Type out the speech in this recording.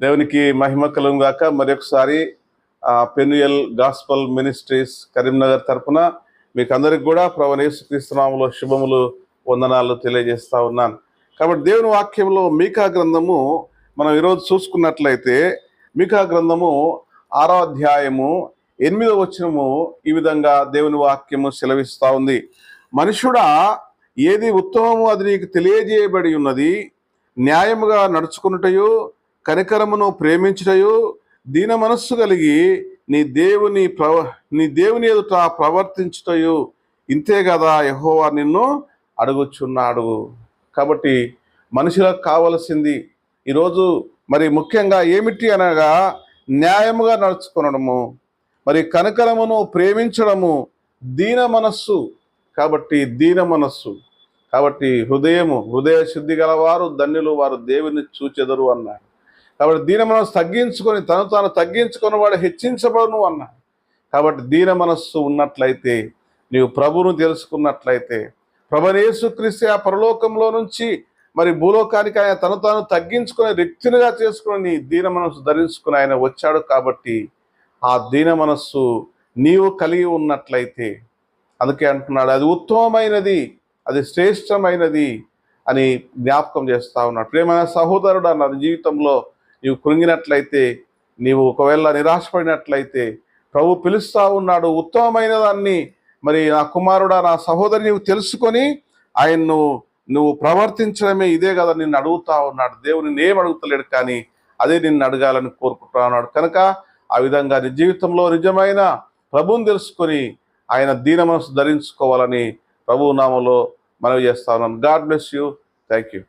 దేవునికి మహిమ కలుగును గాక. మరొకసారి పెన్యుయల్ గాస్పల్ మినిస్ట్రీస్ కరీంనగర్ తరపున మీకు అందరికి కూడా ప్రభువైన యేసుక్రీస్తు నామములో శుభములు వందనాలు తెలియజేస్తా ఉన్నాను. కాబట్టి దేవుని వాక్యంలో మీకా గ్రంథము మనం ఈరోజు చూసుకున్నట్లయితే మీకా గ్రంథము 6వ అధ్యాయము 8వ వచనము ఈ విధంగా దేవుని వాక్యము సెలవిస్తా ఉంది. మనుషుడా, ఏది ఉత్తమము అది నీకు తెలియజేయబడి ఉన్నది. న్యాయముగా నడుచుకున్నటయు, కనికరమును ప్రేమించుటయు, దీన మనస్సు కలిగి నీ దేవుని ఎదుట ప్రవర్తించుటయు ఇంతే కదా యెహోవా నిన్ను అడుగుచున్నాడు. కాబట్టి మనుషులకు కావలసింది ఈరోజు మరి ముఖ్యంగా ఏమిటి అనగా న్యాయముగా నడుచుకునడము, మరి కనికరమును ప్రేమించడము, దీన మనస్సు. కాబట్టి దీన మనస్సు, కాబట్టి హృదయ శుద్ధి గలవారు ధన్యులు, వారు దేవుని చూచెదరు అన్నాడు. కాబట్టి దీన మనస్సు తగ్గించుకొని తాను తగ్గించుకొని వాడు హెచ్చించబడును అన్నాడు. కాబట్టి దీన మనస్సు ఉన్నట్లయితే, నీవు ప్రభువును తెలుసుకున్నట్లయితే, ప్రభువైన యేసుక్రీస్తు ఆ పరలోకంలో నుంచి మరి భూలోకానికి ఆయన తాను తగ్గించుకునే వ్యక్తినిగా చేసుకుని నీ దీన మనస్సు ధరించుకుని ఆయన వచ్చాడు. కాబట్టి ఆ దీన మనస్సు నీవు కలిగి ఉన్నట్లయితే, అందుకే అంటున్నాడు అది ఉత్తమమైనది, అది శ్రేష్టమైనది అని జ్ఞాపకం చేస్తా ఉన్నాడు. ప్రియమైన సహోదరుడు అన్న జీవితంలో నీవు కృంగినట్లయితే, నీవు ఒకవేళ నిరాశపడినట్లయితే, ప్రభు పిలుస్తా ఉన్నాడు ఉత్తమమైన దాన్ని. మరి నా కుమారుడా, నా సహోదరి, నీవు తెలుసుకొని ఆయన్ను నువ్వు ప్రవర్తించడమే ఇదే కదా నిన్ను అడుగుతా ఉన్నాడు. దేవుని ఏం అడుగుతలేడు, కానీ అదే నిన్ను అడగాలని కోరుకుంటా ఉన్నాడు. కనుక ఆ విధంగా నీ జీవితంలో నిజమైన ప్రభువుని తెలుసుకొని ఆయన దీన మనసు ధరించుకోవాలని ప్రభువు నామములో మనవి చేస్తా ఉన్నాను. God bless you. Thank you.